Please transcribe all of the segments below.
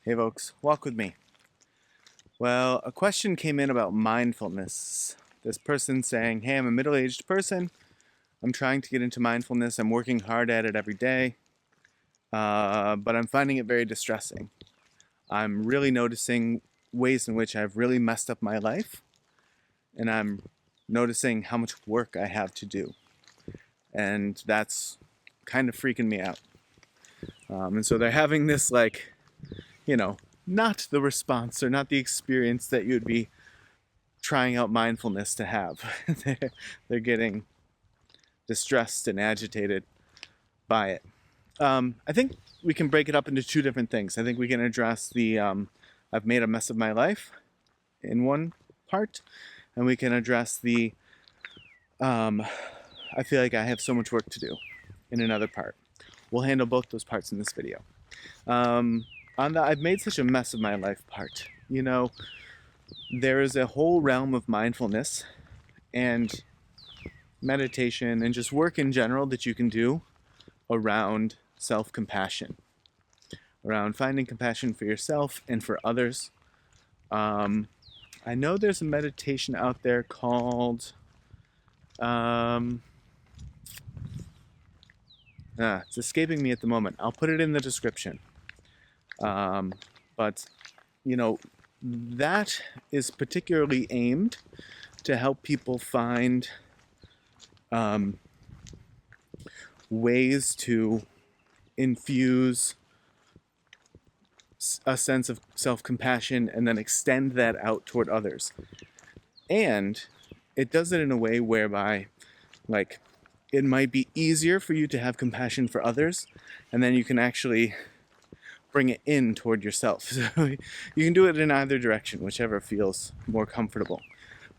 Hey folks, walk with me. Well, a question came in about mindfulness. This person saying, hey, I'm a middle-aged person. I'm trying to get into mindfulness. I'm working hard at it every day, but I'm finding it very distressing. I'm really noticing ways in which I've really messed up my life, and I'm noticing how much work I have to do. And that's kind of freaking me out. And so they're having this not the response or not the experience that you'd be trying out mindfulness to have. they're getting distressed and agitated by it. I think we can break it up into two different things. I think we can address the I've made a mess of my life in one part, and we can address the I feel like I have so much work to do in another part. We'll handle both those parts in this video. On the I've made such a mess of my life part, there is a whole realm of mindfulness and meditation and just work in general that you can do around self-compassion, around finding compassion for yourself and for others. I know there's a meditation out there called it's escaping me at the moment. I'll put it in the description. But that is particularly aimed to help people find ways to infuse a sense of self-compassion and then extend that out toward others. And it does it in a way whereby, it might be easier for you to have compassion for others, and then you can actually bring it in toward yourself. So you can do it in either direction, whichever feels more comfortable.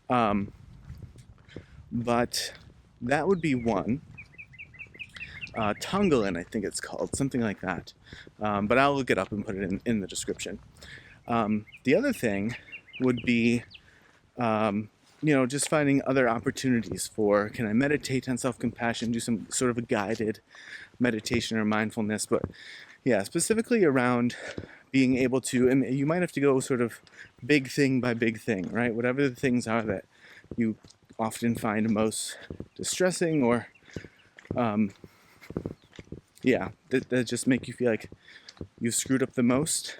But that would be one. Tonglen, I think it's called, something like that. But I'll look it up and put it in the description. The other thing would be, just finding other opportunities for, can I meditate on self-compassion, do some sort of a guided meditation or mindfulness, but yeah, specifically around being able to, and you might have to go sort of big thing by big thing, right? Whatever the things are that you often find most distressing or, that just make you feel like you've screwed up the most.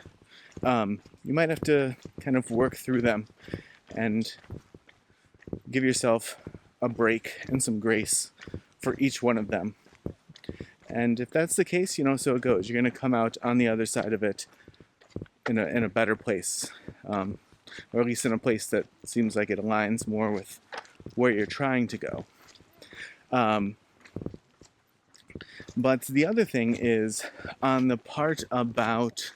You might have to kind of work through them and give yourself a break and some grace for each one of them. And if that's the case, so it goes. You're going to come out on the other side of it in a better place, or at least in a place that seems like it aligns more with where you're trying to go. But the other thing is on the part about,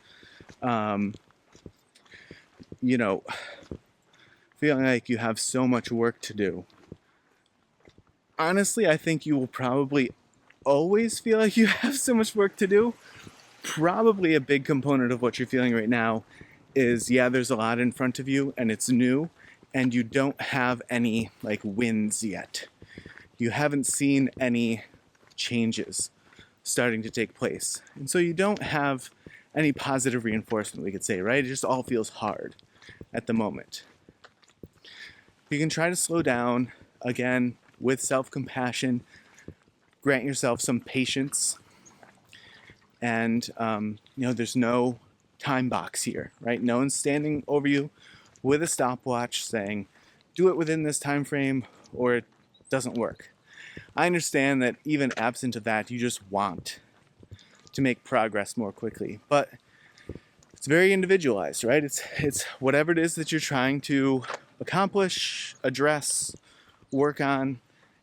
feeling like you have so much work to do. Honestly, I think you will probably always feel like you have so much work to do. Probably a big component of what you're feeling right now is, there's a lot in front of you and it's new and you don't have any wins yet. You haven't seen any changes starting to take place. And so you don't have any positive reinforcement, we could say, right? It just all feels hard at the moment. You can try to slow down, again, with self-compassion, grant yourself some patience, and there's no time box here, right? No one's standing over you with a stopwatch saying, do it within this time frame or it doesn't work. I understand that even absent of that, you just want to make progress more quickly, but it's very individualized, right? It's whatever it is that you're trying to accomplish, address, work on,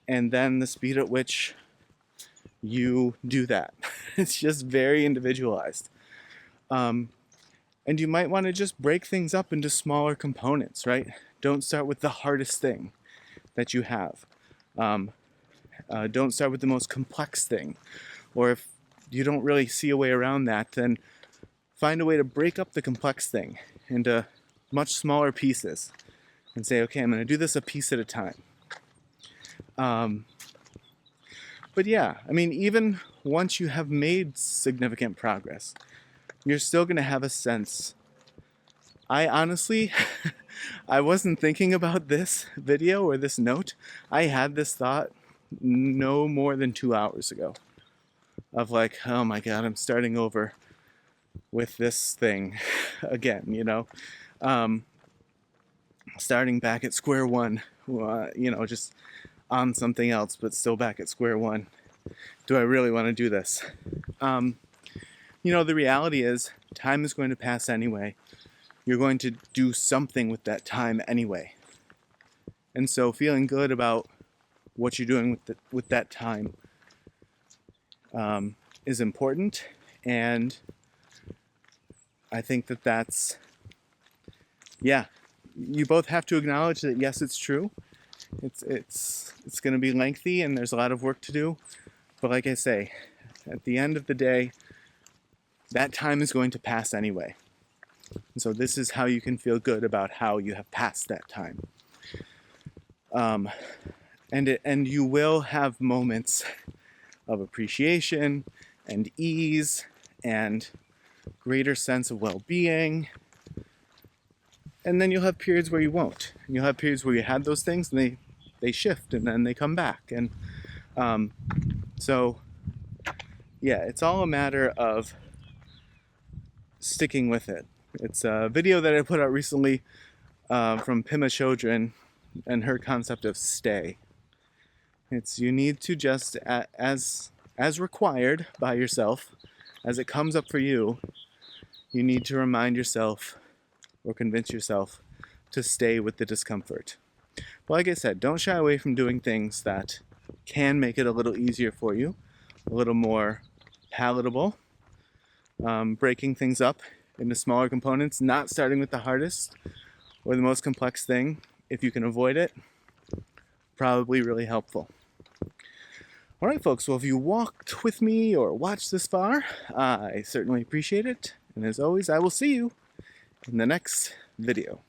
and then the speed at which you do that. It's just very individualized. And you might want to just break things up into smaller components, right? Don't start with the hardest thing that you have. Don't start with the most complex thing. Or if you don't really see a way around that, then find a way to break up the complex thing into much smaller pieces and say, okay, I'm going to do this a piece at a time. But even once you have made significant progress, you're still going to have a sense. I honestly, I wasn't thinking about this video or this note. I had this thought no more than 2 hours ago of like, oh my God, I'm starting over with this thing again, starting back at square one, just on something else, but still back at square one. Do I really want to do this? The reality is time is going to pass anyway. You're going to do something with that time anyway. And so feeling good about what you're doing with that time is important. And I think that's, you both have to acknowledge that, yes, it's true. It's going to be lengthy and there's a lot of work to do. But like I say, at the end of the day, that time is going to pass anyway. And so this is how you can feel good about how you have passed that time. And you will have moments of appreciation and ease and greater sense of well-being. And then you'll have periods where you won't. And you'll have periods where you had those things and they shift and then they come back. And it's all a matter of sticking with it. It's a video that I put out recently from Pima Chodron and her concept of stay. It's you need to just, as required by yourself, as it comes up for you, you need to remind yourself or convince yourself to stay with the discomfort. But like I said, don't shy away from doing things that can make it a little easier for you, a little more palatable, breaking things up into smaller components, not starting with the hardest or the most complex thing. If you can avoid it, probably really helpful. All right, folks, well, if you walked with me or watched this far, I certainly appreciate it. And as always, I will see you in the next video.